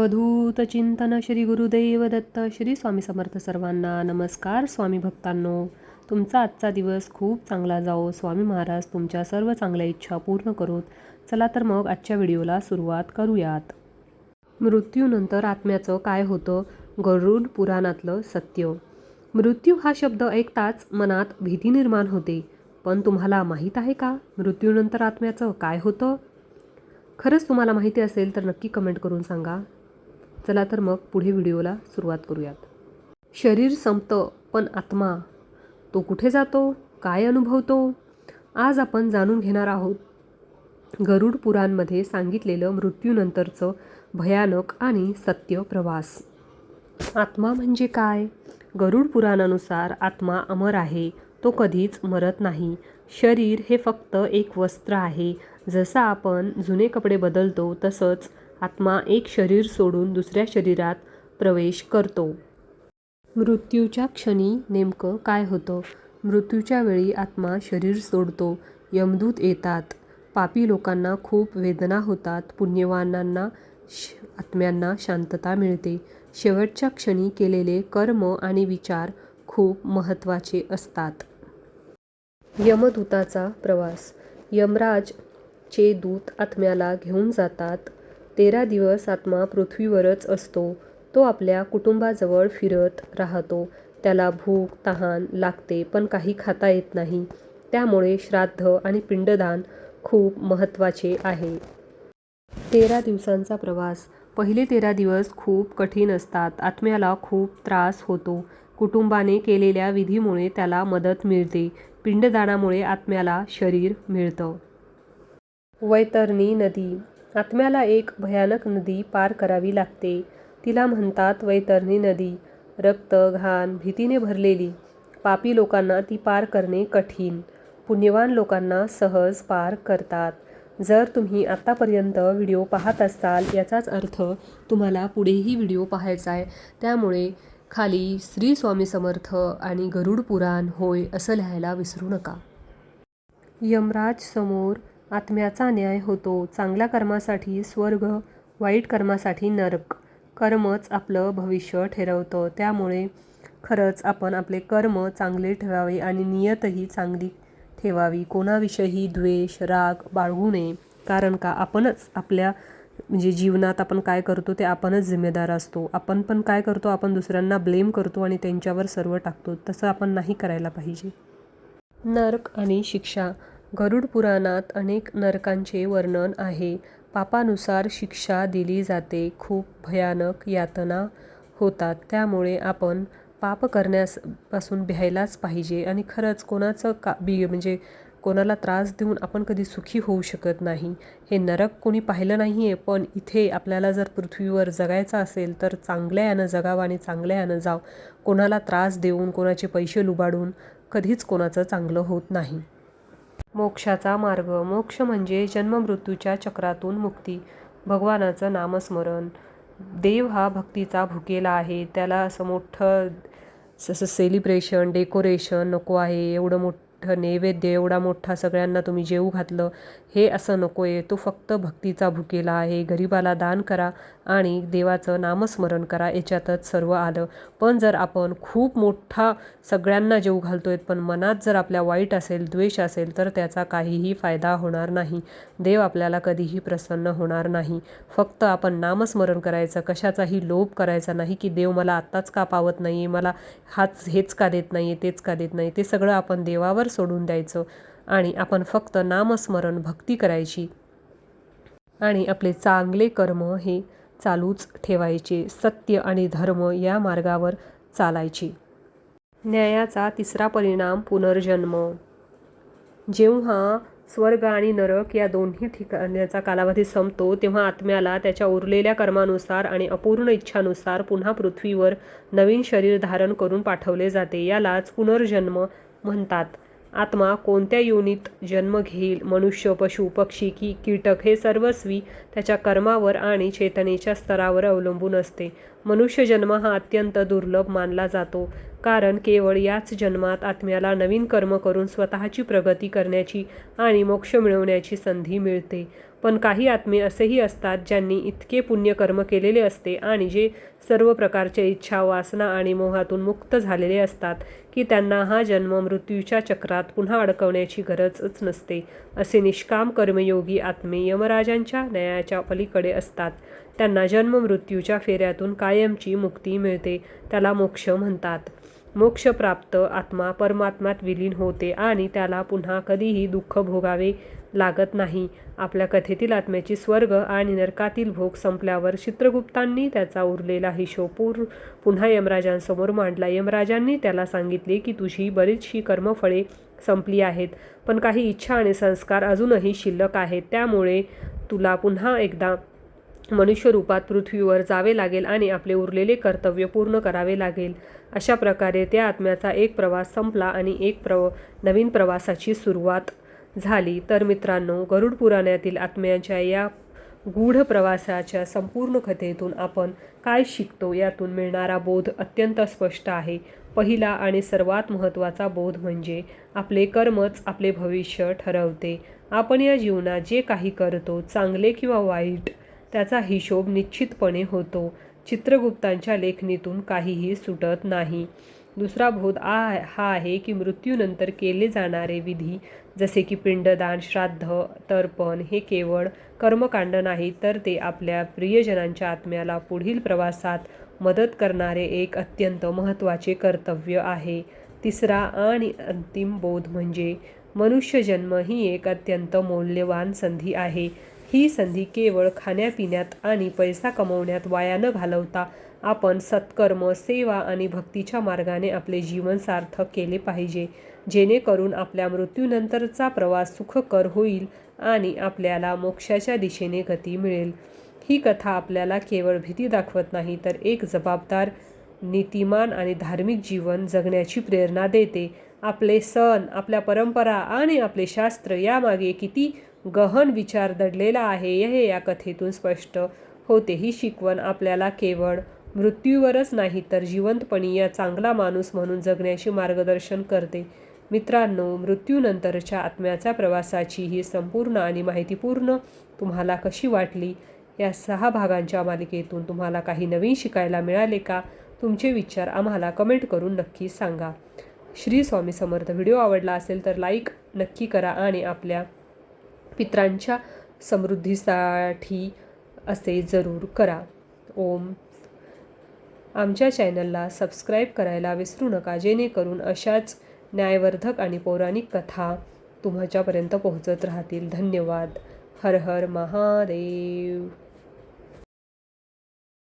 अवधूत चिंतन श्री गुरुदेव दत्त. श्री स्वामी समर्थ. सर्वांना नमस्कार. स्वामी भक्तांनो, तुमचा आजचा दिवस खूप चांगला जाओ. स्वामी महाराज तुमच्या सर्व चांगल्या इच्छा पूर्ण करोत. चला तर मग आजच्या व्हिडिओला सुरुवात करूयात. मृत्यूनंतर आत्म्याचं काय होतं? गरुड पुराणातलं सत्य. मृत्यू हा शब्द ऐकताच मनात भीती निर्माण होते. पण तुम्हाला माहीत आहे का मृत्यूनंतर आत्म्याचं काय होतं? खरंच तुम्हाला माहिती असेल तर नक्की कमेंट करून सांगा. चला तर मग पुढे व्हिडिओला सुरुवात करूयात. शरीर संपतं, पण आत्मा तो कुठे जातो? काय अनुभवतो? आज आपण जाणून घेणार आहोत. गरुड पुराणमध्ये सांगितलेलं मृत्यूनंतरचं भयानक आणि सत्य प्रवास. आत्मा म्हणजे काय? गरुड पुराणानुसार आत्मा अमर आहे. तो कधीच मरत नाही. शरीर हे फक्त एक वस्त्र आहे. जसं आपण जुने कपडे बदलतो तसंच आत्मा एक शरीर सोडून दुसऱ्या शरीरात प्रवेश करतो. मृत्यूच्या क्षणी नेमकं काय होतं? मृत्यूच्या वेळी आत्मा शरीर सोडतो. यमदूत येतात. पापी लोकांना खूप वेदना होतात. पुण्यवानांना आत्म्यांना शांतता मिळते. शेवटच्या क्षणी केलेले कर्म आणि विचार खूप महत्त्वाचे असतात. यमदूताचा प्रवास. यमराज चे दूत आत्म्याला घेऊन जातात. 13 दिवस आत्मा पृथ्वीवरच असतो. तो आपल्या कुटुंबाजवळ फिरत राहतो. त्याला भूक तहान लागते, पण काही खाता येत नाही. त्यामुळे श्राद्ध आणि पिंडदान खूप महत्त्वाचे आहे. 13 दिवसांचा प्रवास. पहिले 13 दिवस खूप कठीण असतात. आत्म्याला खूप त्रास होतो. कुटुंबाने केलेल्या विधीमुळे त्याला मदत मिळते. पिंडदानामुळे आत्म्याला शरीर मिळतं. वैतरणी नदी. आत्म्याला एक भयानक नदी पार करावी लागते. तिला म्हणतात वैतरणी नदी. रक्त, घाण, भीतीने भरलेली. पापी लोकांना ती पार करणे कठीण. पुण्यवान लोकांना सहज पार करतात. जर तुम्ही आत्तापर्यंत व्हिडिओ पाहत असाल याचाच अर्थ तुम्हाला पुढेही व्हिडिओ पाहायचा आहे. त्यामुळे खाली श्री स्वामी समर्थ आणि गरुड पुराण होय असं लिहायला विसरू नका. यमराज समोर आत्म्याचा न्याय होतो. चांगल्या कर्मासाठी स्वर्ग, वाईट कर्मासाठी नरक. कर्मच आपलं भविष्य ठरवतं. त्यामुळे खरंच आपण आपले कर्म चांगले ठेवावे आणि नियतही चांगली ठेवावी. कोणाविषयी द्वेष, राग बाळगू नये. कारण का आपणच आपल्या जीवनात आपण काय करतो ते आपणच जिम्मेदार असतो. आपण पण काय करतो, आपण दुसऱ्यांना ब्लेम करतो आणि त्यांच्यावर सर्व टाकतो. तसं आपण नाही करायला पाहिजे. नरक आणि शिक्षा. गरुड पुराणात अनेक नरकांचे वर्णन आहे. पापानुसार शिक्षा दिली जाते. खूप भयानक यातना होतात. त्यामुळे आपण पाप करण्यापासून भ्यायलाच पाहिजे. आणि खरंच कोणाचं कोणाला त्रास देऊन आपण कधी सुखी होऊ शकत नाही. हे नरक कोणी पाहिलं नाही आहे, पण इथे आपल्याला जर पृथ्वीवर जगायचं असेल तर चांगल्या यानं जगावं आणि चांगल्या यानं जावं. कोणाला त्रास देऊन, कोणाचे पैसे लुबाडून कधीच कोणाचं चांगलं होत नाही. मोक्षाचा मार्ग. मोक्ष म्हणजे जन्ममृत्यूच्या चक्रातून मुक्ती. भगवानाचं नामस्मरण. देव हा भक्तीचा भुकेला आहे. त्याला असं मोठं सेलिब्रेशन, डेकोरेशन नको आहे. एवढं मोठं नैवेद्य, एवढा मोठा सगळ्यांना तुम्ही जेवू घातलं, हे असं नको आहे. तो फक्त भक्तीचा भुकेला आहे. गरिबाला दान करा आणि देवाचं नामस्मरण करा, याच्यातच सर्व आलं. पण जर आपण खूप मोठा सगळ्यांना जेवू घालतोय, पण मनात जर आपल्या वाईट असेल, द्वेष असेल, तर त्याचा काहीही फायदा होणार नाही. देव आपल्याला कधीही प्रसन्न होणार नाही. फक्त आपण नामस्मरण करायचं. कशाचाही लोभ करायचा नाही की देव मला आत्ताच का पावत नाही, मला हेच का देत नाही, तेच का देत नाही. ते सगळं आपण देवावर सोडून द्यायचं आणि आपण फक्त नामस्मरण, भक्ती करायची आणि आपले चांगले कर्म हे चालूच ठेवायचे. सत्य आणि धर्म या मार्गावर चालायचे. न्यायाचा तिसरा परिणाम पुनर्जन्म. जेव्हा स्वर्ग आणि नरक या दोन्ही ठिकाणाचा कालावधी संपतो, तेव्हा आत्म्याला त्याच्या उरलेल्या कर्मानुसार आणि अपूर्ण इच्छानुसार पुन्हा पृथ्वीवर नवीन शरीर धारण करून पाठवले जाते. यालाच पुनर्जन्म म्हणतात. आत्मा कोणत्या योनीत जन्म घेईल, मनुष्य, पशु, पक्षी की कीटक, हे सर्वस्वी त्याच्या कर्मावर आणि चेतनेच्या स्तरावर अवलंबून असते. मनुष्य जन्म हा अत्यंत दुर्लभ मानला जातो, कारण केवळ याच जन्मात आत्म्याला नवीन कर्म करून स्वतःची प्रगती करण्याची आणि मोक्ष मिळवण्याची संधी मिळते. पण काही आत्मे असेही असतात ज्यांनी इतके पुण्यकर्म केलेले असते आणि जे सर्व प्रकारच्या इच्छा, वासना आणि मोहातून मुक्त झालेले असतात की त्यांना हा जन्म मृत्यूच्या चक्रात पुन्हा अडकवण्याची गरजच नसते. असे निष्काम कर्मयोगी आत्मे यमराजांच्या न्यायाच्या पलीकडे असतात. त्यांना जन्म मृत्यूच्या फेऱ्यातून कायमची मुक्ती मिळते. त्याला मोक्ष म्हणतात. मोक्षप्राप्त आत्मा परमात्म्यात विलीन होते आणि त्याला पुन्हा कधीही दुःख भोगावे लागत नाही. आपल्या कथेतील आत्म्याची स्वर्ग आणि नरकातील भोग संपल्यावर चित्रगुप्तांनी त्याचा उरलेला हिशोब पुन्हा यमराजांसमोर मांडला. यमराजांनी त्याला सांगितले की तुझी बरीचशी कर्मफळे संपली आहेत, पण काही इच्छा आणि संस्कार अजूनही शिल्लक आहेत. त्यामुळे तुला पुन्हा एकदा मनुष्यरूपात पृथ्वीवर जावे लागेल आणि आपले उरलेले कर्तव्य पूर्ण करावे लागेल. अशा प्रकारे त्या आत्म्याचा एक प्रवास संपला आणि नवीन प्रवासाची सुरुवात झाली. तर मित्रांनो, गरुड पुराणातील आत्म्यांच्या या गूढ प्रवासाच्या संपूर्ण कथेतून आपण काय शिकतो यातून मिळणारा बोध अत्यंत स्पष्ट आहे. पहिला आणि सर्वात महत्त्वाचा बोध म्हणजे आपले कर्मच आपले भविष्य ठरवते. आपण या जीवनात जे काही करतो, चांगले किंवा वाईट, त्याचा हिशोब निश्चितपणे होतो. चित्रगुप्तांच्या लेखणीतून काहीही सुटत नाही. दुसरा बोध हा आहे की मृत्यूनंतर केले जाणारे विधी जसे की पिंडदान, श्राद्ध, तर्पण हे केवळ कर्मकांड नाही, तर ते आपल्या प्रियजनांच्या आत्म्याला पुढील प्रवासात मदत करणारे एक अत्यंत महत्त्वाचे कर्तव्य आहे. तिसरा आणि अंतिम बोध म्हणजे मनुष्यजन्म ही एक अत्यंत मौल्यवान संधी आहे. ही संधी केवळ खाण्यापिण्यात आणि पैसा कमवण्यात वाया न घालवता आपण सत्कर्म, सेवा आणि भक्तीच्या मार्गाने आपले जीवन सार्थक केले पाहिजे, जेणेकरून आपल्या मृत्यूनंतरचा प्रवास सुखकर होईल आणि आपल्याला मोक्षाच्या दिशेने गती मिळेल. ही कथा आपल्याला केवळ भीती दाखवत नाही, तर एक जबाबदार, नीतिमान आणि धार्मिक जीवन जगण्याची प्रेरणा देते. आपले सण, आपल्या परंपरा आणि आपले शास्त्र यामागे किती गहन विचार दडलेला आहे हे या कथेतून स्पष्ट होते. ही शिकवण आपल्याला केवळ मृत्यूवरच नाही, तर जिवंतपणी या चांगला माणूस म्हणून जगण्याचे मार्गदर्शन करते. मित्रांनो, मृत्यूनंतरच्या आत्म्याच्या प्रवासाची ही संपूर्ण आणि माहितीपूर्ण तुम्हाला कशी वाटली? या 6 भागांच्या मालिकेतून तुम्हाला काही नवीन शिकायला मिळाले का? तुमचे विचार आम्हाला कमेंट करून नक्की सांगा. श्री स्वामी समर्थ. व्हिडिओ आवडला असेल तर लाईक नक्की करा आणि आपल्या पितरांच्या समृद्धीसाठी असे जरूर करा. ओम. आमच्या चॅनलला सबस्क्राईब करायला विसरू नका, जेणेकरून अशाच न्यायवर्धक आणि पौराणिक कथा तुमच्यापर्यंत पोहोचत राहतील. धन्यवाद. हर हर महादेव.